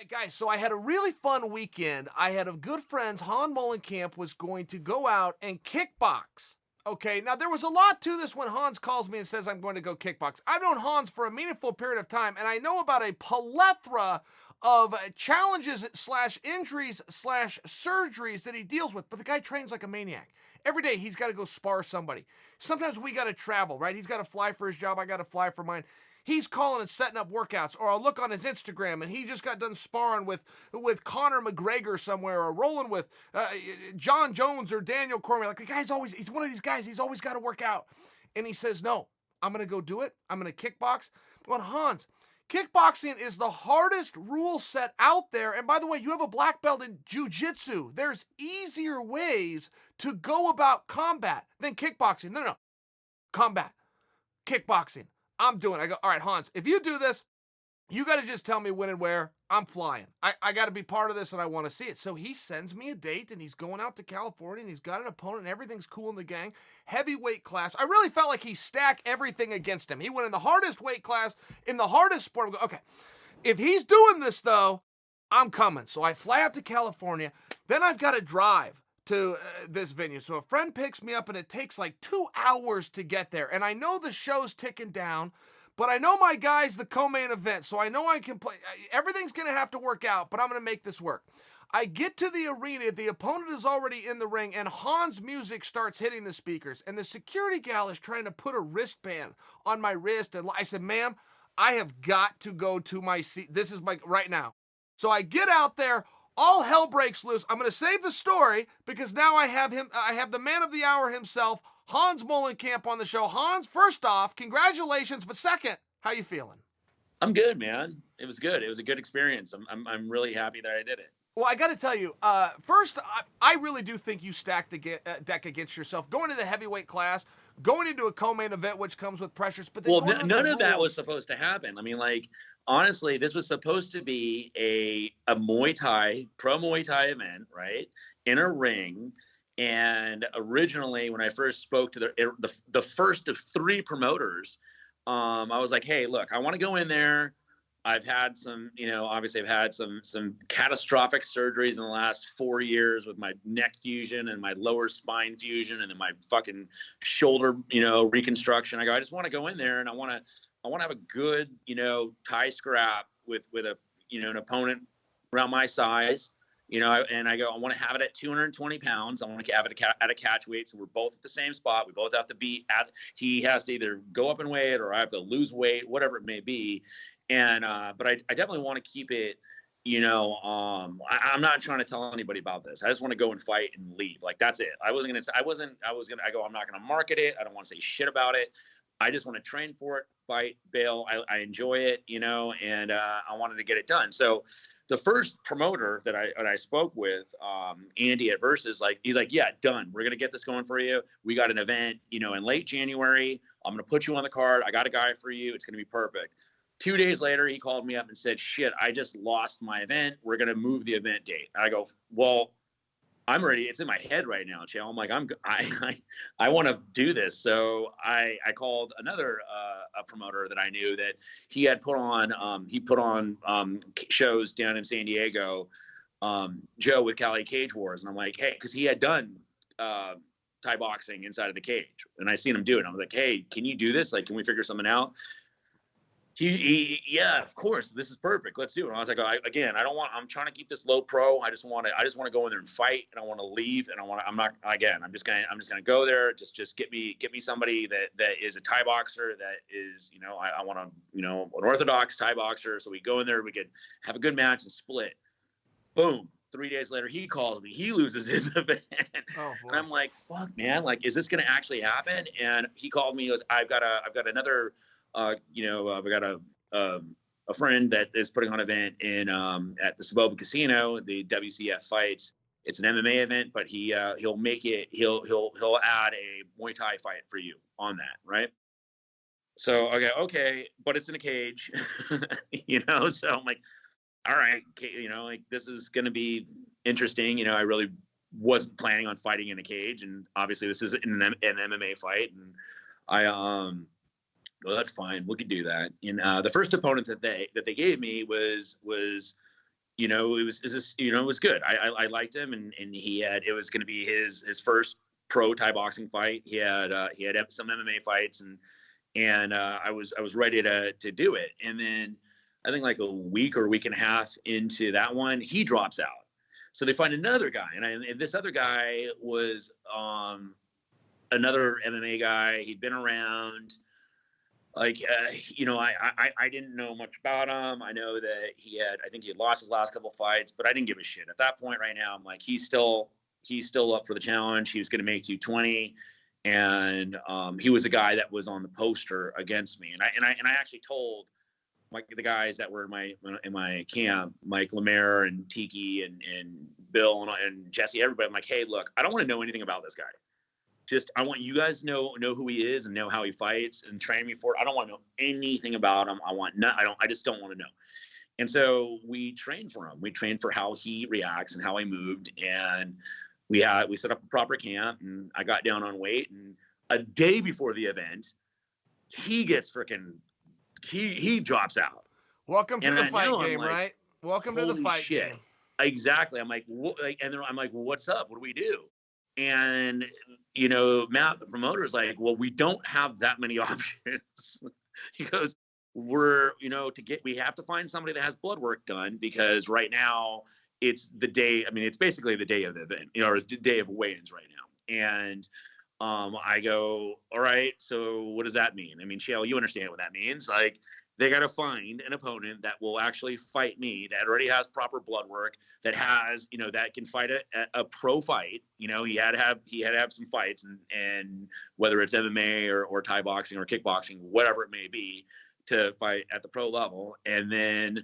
right, guys, so I had a really fun weekend. I had a good friends, Hans Molenkamp was going to go out and kickbox. Okay, now there was a lot to this when Hans calls me and says I'm going to go kickbox. I've known Hans for a meaningful period of time, and I know about a plethora of challenges slash injuries slash surgeries that he deals with, but the guy trains like a maniac. Every day he's got to go spar somebody. Sometimes we got to travel, right? He's got to fly for his job. I got to fly for mine. He's calling and setting up workouts, or I'll look on his Instagram and he just got done sparring with Conor McGregor somewhere, or rolling with John Jones or Daniel Cormier. Like, the guy's he's one of these guys, he's always got to work out. And he says, no, I'm going to go do it. I'm going to kickbox. But Hans, kickboxing is the hardest rule set out there. And by the way, you have a black belt in jiu-jitsu. There's easier ways to go about combat than kickboxing. No. Combat. Kickboxing. I'm doing it. I go, all right, Hans, if you do this, you got to just tell me when and where. I'm flying. I got to be part of this, and I want to see it. So he sends me a date, and he's going out to California, and he's got an opponent, and everything's cool in the gang. Heavyweight class. I really felt like he stacked everything against him. He went in the hardest weight class, in the hardest sport. I go, okay, if he's doing this, though, I'm coming. So I fly out to California. Then I've got to drive to this venue. So a friend picks me up, and it takes like 2 hours to get there. And I know the show's ticking down, but I know my guy's the co-main event, so I know I can play. Everything's going to have to work out, but I'm going to make this work. I get to the arena, the opponent is already in the ring, and Hans' music starts hitting the speakers, and the security gal is trying to put a wristband on my wrist, and I said, ma'am, I have got to go to my seat. This is right now. So I get out there, all hell breaks loose. I'm going to save the story because now I have the man of the hour himself, Hans Molenkamp, on the show. Hans, first off, congratulations. But second, how you feeling? I'm good, man. It was good. It was a good experience. I'm really happy that I did it. Well, I got to tell you, first, I really do think you stacked the deck against yourself. Going to the heavyweight class, going into a co-main event, which comes with pressures. But none of that was supposed to happen. I mean, like, honestly, this was supposed to be a Muay Thai, pro Muay Thai event, right? In a ring. And originally, when I first spoke to the first of 3 promoters, I was like, hey, look, I want to go in there. I've had some, obviously I've had some catastrophic surgeries in the last 4 years with my neck fusion and my lower spine fusion and then my fucking shoulder, reconstruction. I just want to go in there and I want to have a good, Thai scrap with a, an opponent around my size, and I want to have it at 220 pounds. I want to have it at a catch weight. So we're both at the same spot. We both have to be he has to either go up in weight or I have to lose weight, whatever it may be. And, but I definitely want to keep it, I'm not trying to tell anybody about this. I just want to go and fight and leave. Like, that's it. I'm not going to market it. I don't want to say shit about it. I just want to train for it, fight, bail. I enjoy it, and I wanted to get it done. So the first promoter that I spoke with, Andy at Versus, he's like, yeah, done. We're going to get this going for you. We got an event, in late January. I'm going to put you on the card. I got a guy for you. It's going to be perfect. 2 days later, he called me up and said, shit, I just lost my event. We're going to move the event date. And I go, well, I'm ready. It's in my head right now, Chael. I'm like, I want to do this. So I called another a promoter that I knew that he had put on shows down in San Diego, Joe with Cali Cage Wars. And I'm like, hey, because he had done Thai boxing inside of the cage. And I seen him do it. And I was like, hey, can you do this? Like, can we figure something out? Yeah, of course, this is perfect. Let's do it. And I was like, I'm trying to keep this low pro. I just want to go in there and fight, and I want to leave, and I'm just gonna go there. Just get me somebody that is a Thai boxer that is, I want an orthodox Thai boxer. So we go in there, we could have a good match and split. Boom. 3 days later, he calls me. He loses his event. Oh, and I'm like, fuck, man. Like, is this gonna actually happen? And he called me. He goes, I've got another. We got a friend that is putting on an event in at the Suburban Casino, the WCF fights. It's an MMA event, but he'll make it. He'll add a Muay Thai fight for you on that, right? So okay, but it's in a cage, So I'm like, all right, this is gonna be interesting. I really wasn't planning on fighting in a cage, and obviously this is an MMA fight, and well, that's fine. We could do that. And the first opponent that they gave me was it was good. I liked him, and it was going to be his first pro Thai boxing fight. He had some MMA fights, and I was ready to do it. And then I think like a week or week and a half into that one, he drops out. So they find another guy, and this other guy was another MMA guy. He'd been around. I didn't know much about him. I know that I think he had lost his last couple fights, but I didn't give a shit. At that point right now, I'm like, he's still up for the challenge. He was going to make 220. And he was a guy that was on the poster against me. And I actually told the guys that were in my camp, Mike Lemaire and Tiki and Bill and Jesse, everybody, I'm like, hey, look, I don't want to know anything about this guy. Just, I want you guys to know who he is and know how he fights and train me for it. I don't want to know anything about him. I just don't want to know. And so we trained for him. We trained for how he reacts and how he moved. And we set up a proper camp, and I got down on weight. And a day before the event, he gets he drops out. Welcome to the fight game, right? Welcome to the fight game. Exactly. I'm like, and then I'm like, well, what's up? What do we do? And, Matt, the promoter, is like, well, we don't have that many options. He goes, we have to find somebody that has blood work done, because right now it's the day. I mean, it's basically the day of the event, or the day of weigh-ins right now. And I go, all right, so what does that mean? I mean, Chael, you understand what that means. Like, they got to find an opponent that will actually fight me, that already has proper blood work, that has, that can fight a pro fight. He had to have some fights, and whether it's MMA or Thai boxing or kickboxing, whatever it may be, to fight at the pro level. And then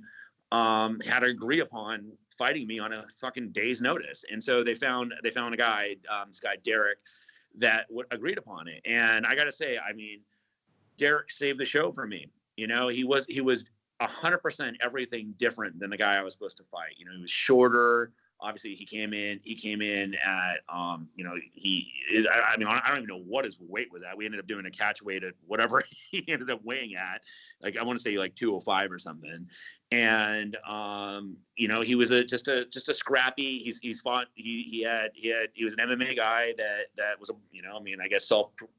had to agree upon fighting me on a fucking day's notice. And so they found a guy, this guy Derek, that agreed upon it. And I got to say, I mean, Derek saved the show for me. He was 100% everything different than the guy I was supposed to fight. He was shorter. Obviously, he came in at, I don't even know what his weight was at. We ended up doing a catch weight at whatever he ended up weighing at. Like, I want to say like 205 or something. And, he was just a scrappy, he's fought, he was an MMA guy that was I guess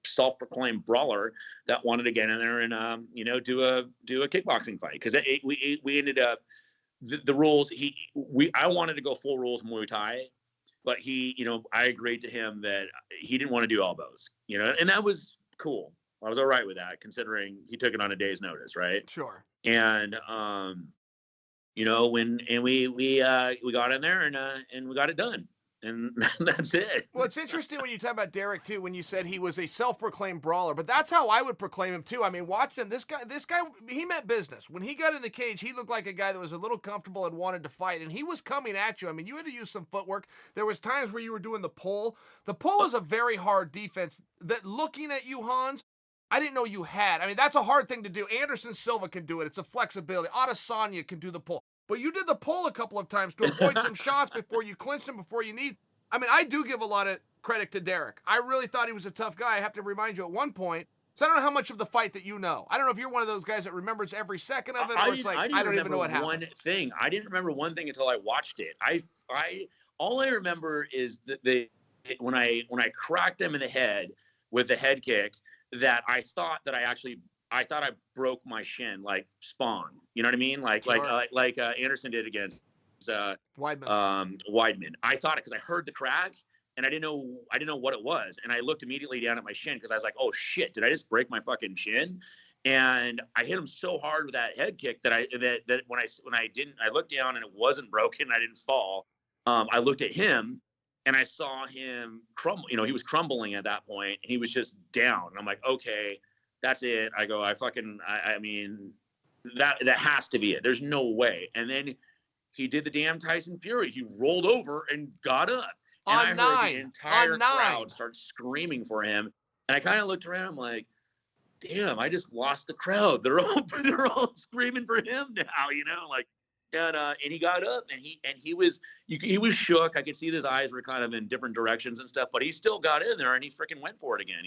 self-proclaimed brawler that wanted to get in there and, do a kickboxing fight. Cause we ended up, the rules, I wanted to go full rules Muay Thai, but I agreed to him that he didn't want to do elbows, and that was cool. I was all right with that, considering he took it on a day's notice, right? Sure. And we got in there and we got it done. And that's it. Well, it's interesting when you talk about Derek too, when you said he was a self-proclaimed brawler, but that's how I would proclaim him too. I mean, watching him, this guy, he meant business. When he got in the cage, he looked like a guy that was a little comfortable and wanted to fight, and he was coming at you. I mean, you had to use some footwork. There was times where you were doing the pull. The pull is a very hard defense that, looking at you, Hans, I didn't know you had. I mean, that's a hard thing to do. Anderson Silva can do it. It's a flexibility. Adesanya can do the pull. But you did the pull a couple of times to avoid some shots before you clinched them, before you need. I mean, I do give a lot of credit to Derek. I really thought he was a tough guy. I have to remind you at one point. So I don't know how much of the fight that you know. I don't know if you're one of those guys that remembers every second of it, or it's like, I don't even know what happened. One thing. I didn't remember one thing until I watched it. All I remember is that when I cracked him in the head with the head kick, that I thought I broke my shin, like Spawn. You know what I mean? Sure. like Anderson did against Weidman. I thought it because I heard the crack and I didn't know what it was, and I looked immediately down at my shin because I was like, oh shit, did I just break my fucking shin? And I hit him so hard with that head kick that when I looked down and it wasn't broken, I didn't fall. I looked at him and I saw him crumble. He was crumbling at that point, and he was just down. And I'm like, okay, that's it. I go, I mean, that has to be it. There's no way. And then he did the damn Tyson Fury. He rolled over and got up. And I heard the entire crowd start screaming for him. And I kind of looked around. I'm like, damn, I just lost the crowd. They're all screaming for him now, and he got up and he was shook. I could see his eyes were kind of in different directions and stuff, but he still got in there and he freaking went for it again,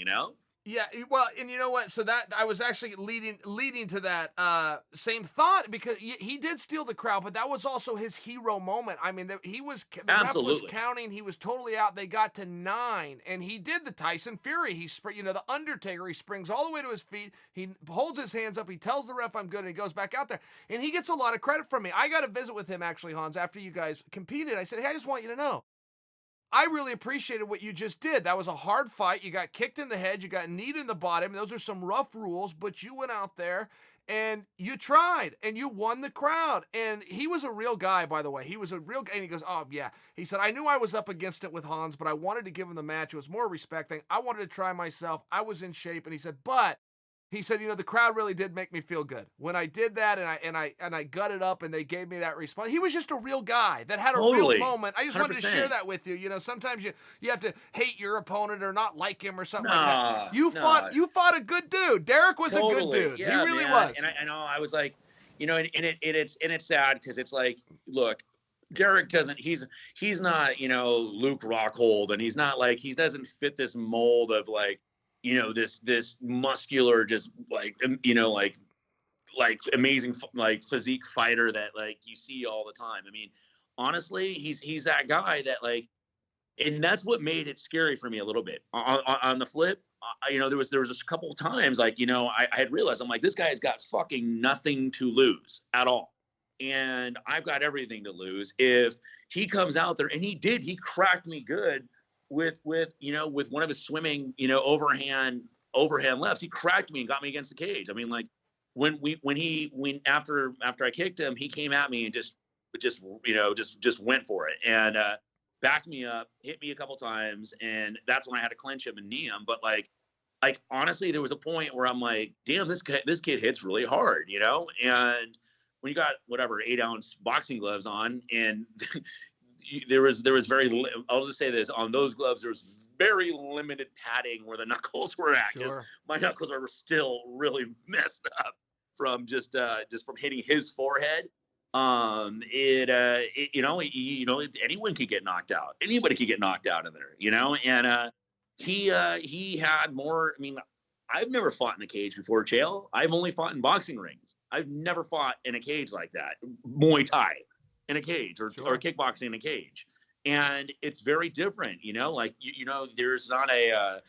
Yeah, well, and you know what? So that I was actually leading to that same thought because he did steal the crowd, but that was also his hero moment. I mean, the ref was Absolutely. counting, he was totally out. They got to 9, and he did the Tyson Fury. The Undertaker. He springs all the way to his feet. He holds his hands up. He tells the ref, "I'm good," and he goes back out there, and he gets a lot of credit from me. I got to visit with him actually, Hans, after you guys competed. I said, "Hey, I just want you to know." I really appreciated what you just did. That was a hard fight. You got kicked in the head, you got kneed in the bottom. Those are some rough rules, but you went out there and you tried and you won the crowd. And he was a real guy, by the way. He was a real guy. And he goes, "Oh, yeah." He said, "I knew I was up against it with Hans, but I wanted to give him the match. It was more respect thing. I wanted to try myself. I was in shape." And he said, "But," he said, "the crowd really did make me feel good when I did that, and I gutted up, and they gave me that response." He was just a real guy that had a real Totally. moment. I just wanted to share 100%. that with you. Sometimes you have to hate your opponent or not like him or something like that. Nah, You nah. fought a good dude. Derek was a good Totally. dude. He Yeah, really man. was. And I know I was like, it's sad because it's like, look, Derek doesn't. He's not, Luke Rockhold, and he's not like he doesn't fit this mold of like, this muscular, just like, like amazing like physique fighter that like you see all the time. I mean, honestly, he's that guy that like, and that's what made it scary for me a little bit. On the flip, there was a couple of times like I had realized I'm like, this guy's got fucking nothing to lose at all, and I've got everything to lose if he comes out there. And he cracked me good with one of his swimming overhand lefts. He cracked me and got me against the cage. I mean, like when after I kicked him, he came at me and just went for it and backed me up, hit me a couple times, and that's when I had to clinch him and knee him. But like honestly, there was a point where I'm like, damn, this kid hits really hard, And when you got whatever 8-ounce boxing gloves on, and there was very, I'll just say this, on those gloves there's very limited padding where the knuckles were at, because Sure. my knuckles are still really messed up from just from hitting his forehead. Anyone could get knocked out. Anybody could get knocked out in there, And he had more. I mean, I've never fought in a cage before, Chael. I've only fought in boxing rings. I've never fought in a cage like that. Muay Thai in a cage, or kickboxing in a cage, and it's very different. Like there's not a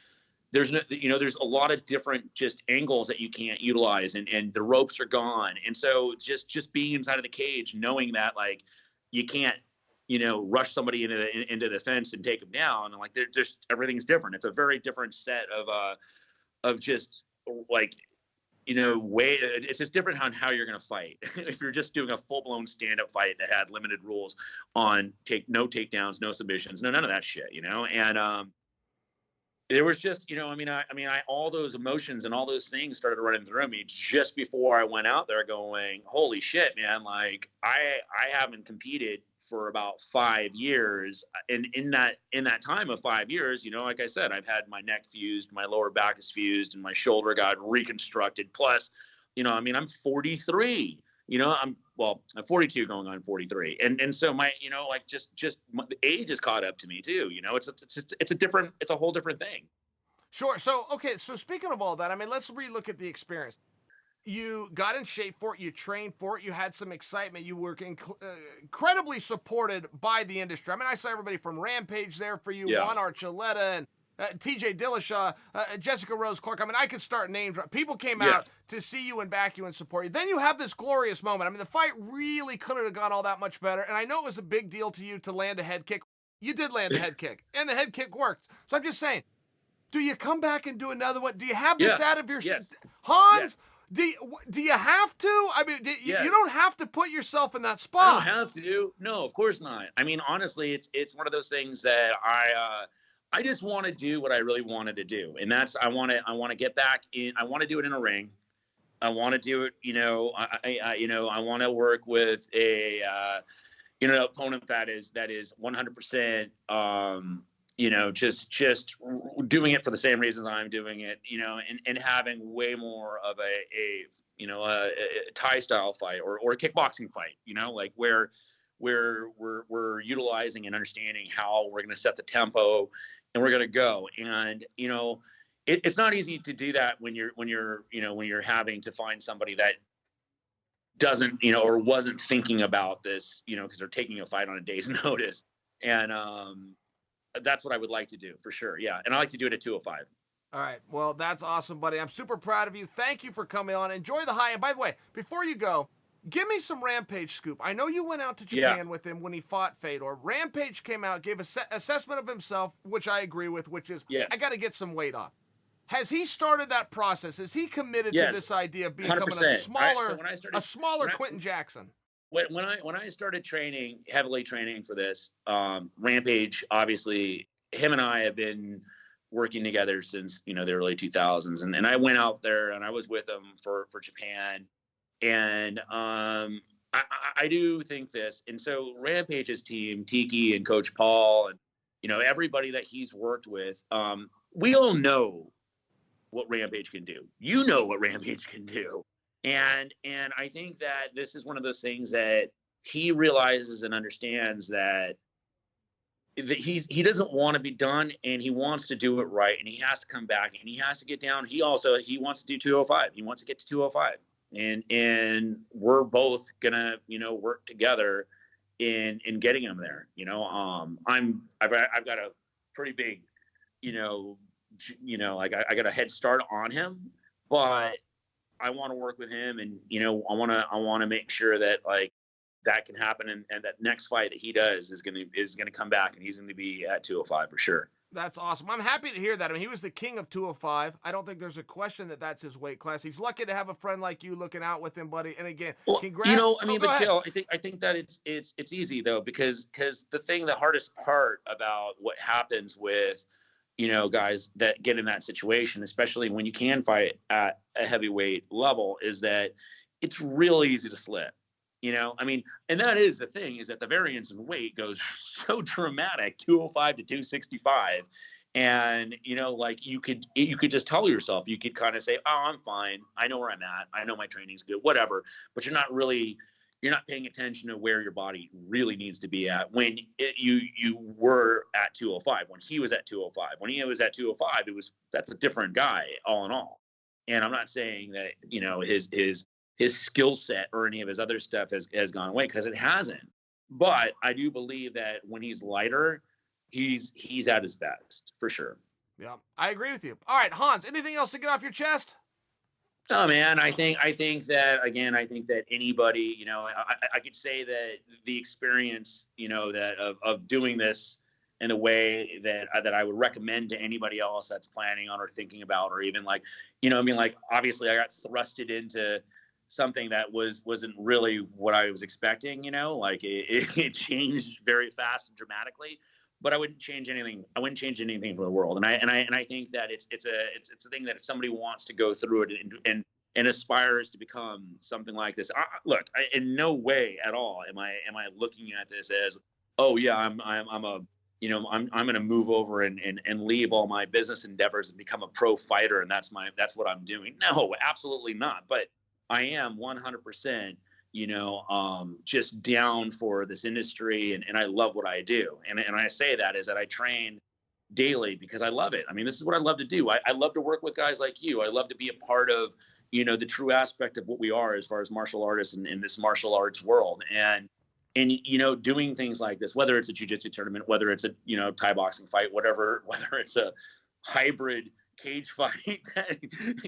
there's a lot of different just angles that you can't utilize, and the ropes are gone. And so just being inside of the cage, knowing that like you can't, rush somebody into the fence and take them down. And like, they're just, everything's different. It's a very different set of just like, it's just different on how you're going to fight. If you're just doing a full blown stand up fight that had limited rules on no takedowns, no submissions, none of that shit, and, there was just, all those emotions and all those things started running through me just before I went out there going, holy shit, man. Like I haven't competed for about 5 years. And in that time of 5 years, like I said, I've had my neck fused, my lower back is fused, and my shoulder got reconstructed. Plus, I'm 43, I'm 42 going on 43. And so my, just the age has caught up to me too. It's a whole different thing. Sure. So, okay. So, speaking of all that, I mean, let's relook at the experience. You got in shape for it. You trained for it. You had some excitement. You were incredibly supported by the industry. I mean, I saw everybody from Rampage there for you, Yeah. Juan Archuleta, and TJ Dillashaw, Jessica Rose Clark. I mean, I could start names. People came out to see you and back you and support you. Then you have this glorious moment. I mean, the fight really couldn't have gone all that much better. And I know it was a big deal to you to land a head kick. You did land a head kick, and the head kick worked. So I'm just saying, do you come back and do another one? Do you have this out of your Hans? Do you have to? I mean, you don't have to put yourself in that spot. I don't have to. No, of course not. I mean, honestly, it's one of those things that I just want to do what I really wanted to do, and that's I want to get back in. I want to do it in a ring. I want to do it. I want to work with a opponent that is 100%. Just doing it for the same reasons I'm doing it, and having way more of a Thai style fight or a kickboxing fight, like where we're utilizing and understanding how we're going to set the tempo and we're going to go. And, it's not easy to do that when you're having to find somebody that doesn't, or wasn't thinking about this, because they're taking a fight on a day's notice. And that's what I would like to do for sure. Yeah. And I like to do it at 205. All right. Well, that's awesome, buddy. I'm super proud of you. Thank you for coming on. Enjoy the high. And by the way, before you go, give me some Rampage scoop. I know you went out to Japan with him when he fought Fedor. Rampage came out, gave an assessment of himself, which I agree with, which is, I got to get some weight off. Has he started that process? Is he committed to this idea of becoming 100%. a smaller Quentin Jackson? When I started heavily training for this, Rampage, obviously, him and I have been working together since, the early 2000s. And I went out there and I was with him for Japan. And I do think this. And so Rampage's team, Tiki and Coach Paul, and, everybody that he's worked with, we all know what Rampage can do. You know what Rampage can do. And I think that this is one of those things that he realizes and understands that he doesn't want to be done, and he wants to do it right, and he has to come back and he has to get down. He wants to do 205. He wants to get to 205. And we're both gonna, work together in getting him there. I've got a pretty big, I got a head start on him, but I want to work with him, and I want to make sure that that can happen, and that next fight that he does is gonna come back, and he's gonna be at 205 for sure. That's awesome. I'm happy to hear that. I mean, he was the king of 205. I don't think there's a question that that's his weight class. He's lucky to have a friend like you looking out with him, buddy. And again, congrats. But Chael, I think that it's easy though, because the hardest part about what happens with guys that get in that situation, especially when you can fight at a heavyweight level, is that it's real easy to slip. And that is the thing, is that the variance in weight goes so dramatic, 205 to 265. And, you could just tell yourself, you could kind of say, oh, I'm fine. I know where I'm at. I know my training's good, whatever. But you're not paying attention to where your body really needs to be at when you were at 205, when he was at 205. When he was at 205, that's a different guy all in all. And I'm not saying that, his skill set or any of his other stuff has gone away, because it hasn't. But I do believe that when he's lighter, he's at his best for sure. Yeah, I agree with you. All right, Hans, anything else to get off your chest? Oh man, I think that anybody, I could say that the experience, that of doing this in the way that I would recommend to anybody else that's planning on or thinking about, or even obviously I got thrusted into something that wasn't really what I was expecting, it changed very fast and dramatically, but I wouldn't change anything. I wouldn't change anything for the world. And I think that it's a thing that if somebody wants to go through it and aspires to become something like this, look, in no way at all am I looking at this as, oh yeah, I'm going to move over and leave all my business endeavors and become a pro fighter, and that's what I'm doing. No, absolutely not. But I am 100%, just down for this industry, and I love what I do. And I say that is that I train daily because I love it. I mean, this is what I love to do. I love to work with guys like you. I love to be a part of, the true aspect of what we are as far as martial artists in this martial arts world. And doing things like this, whether it's a jiu-jitsu tournament, whether it's a, Thai boxing fight, whether it's a hybrid cage fight that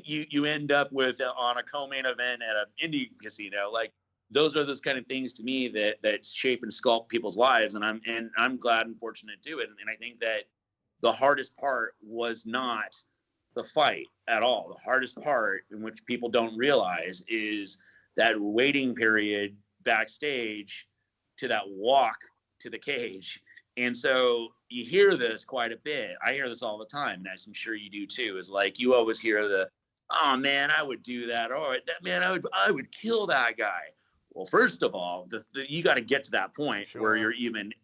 you end up with on a co-main event at an indie casino, those are those kind of things to me that shape and sculpt people's lives, and I'm glad and fortunate to do it. And I think that the hardest part was not the fight at all. The hardest part, in which people don't realize, is that waiting period backstage to that walk to the cage. And so you hear this quite a bit. I hear this all the time, and I'm sure you do too. Is you always hear the, "Oh man, I would do that," or "That man, I would kill that guy." Well, first of all, you got to get to that point where you're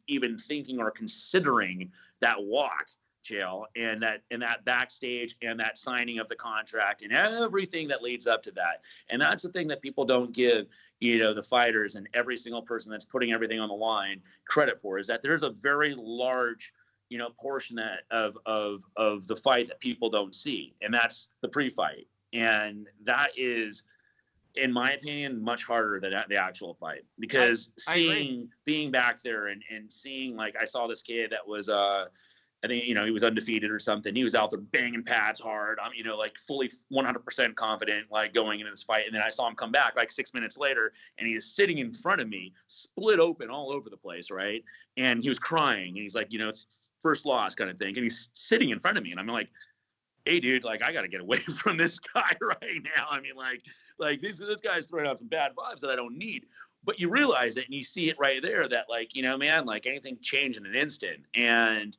even thinking or considering that walk, Chael, and that backstage and that signing of the contract and everything that leads up to that. And that's the thing that people don't give, the fighters and every single person that's putting everything on the line credit for, is that there's a very large, portion of the fight that people don't see, and that's the pre-fight, and that is, in my opinion, much harder than the actual fight, because being back there and seeing, like, I saw this kid that was I think, he was undefeated or something. He was out there banging pads hard. I'm, like fully 100% confident, like going into this fight. And then I saw him come back like 6 minutes later, and he is sitting in front of me, split open all over the place. Right. And he was crying, and he's like, it's first loss kind of thing. And he's sitting in front of me, and I'm like, hey dude, like, I got to get away from this guy right now. I mean, like this guy's throwing out some bad vibes that I don't need. But you realize it, and you see it right there that, like, man, like, anything changed in an instant. And,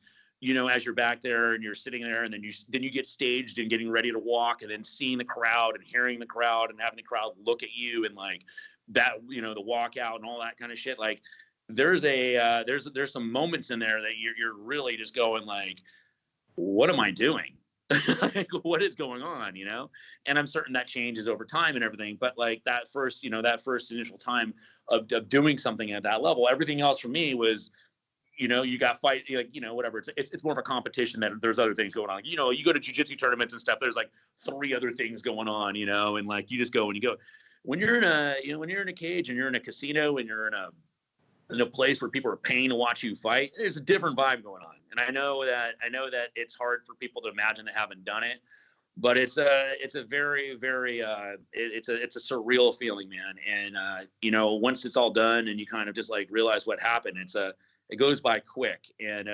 as you're back there and you're sitting there, and then you get staged and getting ready to walk, and then seeing the crowd and hearing the crowd and having the crowd look at you, and like that, the walkout and all that kind of shit. Like, there's some moments in there that you're really just going like, what am I doing? Like, what is going on, And I'm certain that changes over time and everything. But like that first initial time of doing something at that level, everything else for me was, you got fight, like, whatever. It's more of a competition that there's other things going on. Like, you go to jiu-jitsu tournaments and stuff, there's like 3 other things going on, and like, you just go and you go. When you're in a cage, and you're in a casino, and you're in a place where people are paying to watch you fight, there's a different vibe going on. And I know that it's hard for people to imagine that haven't done it, but it's a very, very, it's a surreal feeling, man. And, once it's all done and you kind of just like realize what happened, it goes by quick. And,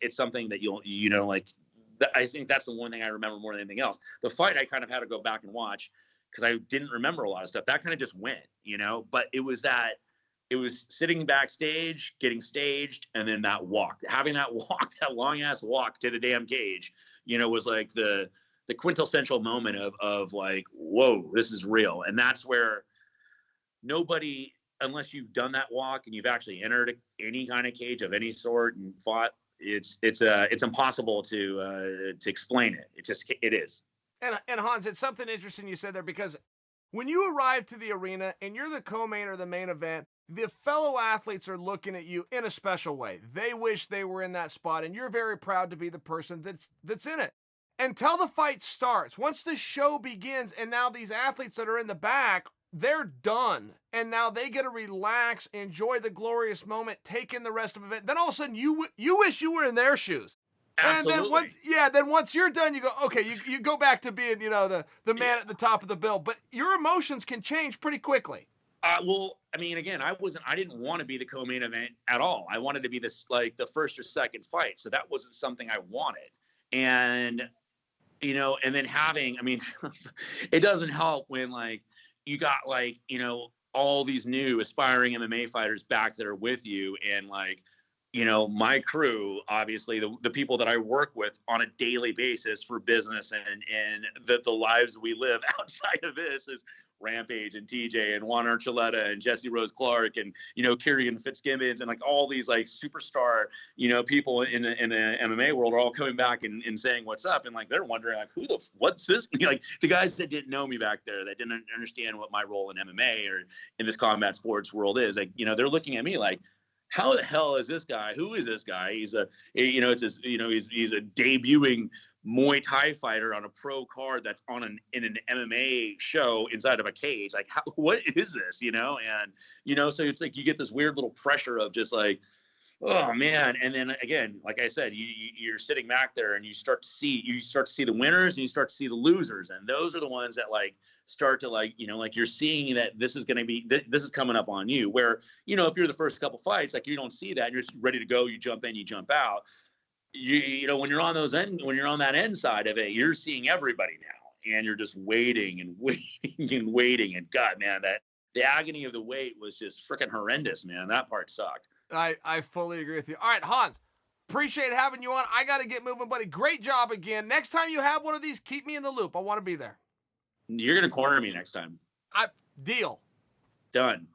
it's something that I think that's the one thing I remember more than anything else. The fight, I kind of had to go back and watch, because I didn't remember a lot of stuff. That kind of just went, but it was sitting backstage, getting staged, and then that walk, having that walk, that long ass walk to the damn cage, was like the quintessential moment of like, whoa, this is real. And that's where nobody, unless you've done that walk and you've actually entered any kind of cage of any sort and fought, it's impossible to explain it. It is. And Hans, it's something interesting you said there, because when you arrive to the arena and you're the co-main or the main event, the fellow athletes are looking at you in a special way. They wish they were in that spot, and you're very proud to be the person that's in it. Until the fight starts, once the show begins, and now these athletes that are in the back, they're done. And now they get to relax, enjoy the glorious moment, take in the rest of the event. Then all of a sudden, you wish you were in their shoes. Absolutely. And then once you're done, you go, okay, you go back to being, the man at the top of the bill. But your emotions can change pretty quickly. Well, I mean, again, I didn't want to be the co-main event at all. I wanted to be this, like, the first or second fight. So that wasn't something I wanted. And, and then having, I mean, it doesn't help when, like, you got, like, all these new aspiring MMA fighters back there with you. And, like, my crew, obviously the people that I work with on a daily basis for business, and the lives we live outside of this is Rampage and TJ and Juan Archuleta and Jesse Rose Clark and, Kieran Fitzgibbons, and like all these like superstar, people in the MMA world are all coming back and saying what's up. And like, they're wondering like, what's this? Like the guys that didn't know me back there, that didn't understand what my role in MMA or in this combat sports world is, like, they're looking at me like, how the hell is this guy? Who is this guy? He's a debuting Muay Thai fighter on a pro card that's in an MMA show inside of a cage. Like, what is this? And, so it's like, you get this weird little pressure of just like, oh man. And then again, like I said, you're sitting back there and you start to see the winners and you start to see the losers. And those are the ones that like start to like, like you're seeing that this is coming up on you, where, if you're the first couple fights, like you don't see that and you're just ready to go, you jump in, you jump out. When you're on that end side of it, you're seeing everybody now and you're just waiting and waiting and waiting. And God, man, that the agony of the wait was just freaking horrendous, man. That part sucked. I fully agree with you. All right, Hans, appreciate having you on. I got to get moving, buddy. Great job again. Next time you have one of these, keep me in the loop. I want to be there. You're going to corner me next time. Deal. Done.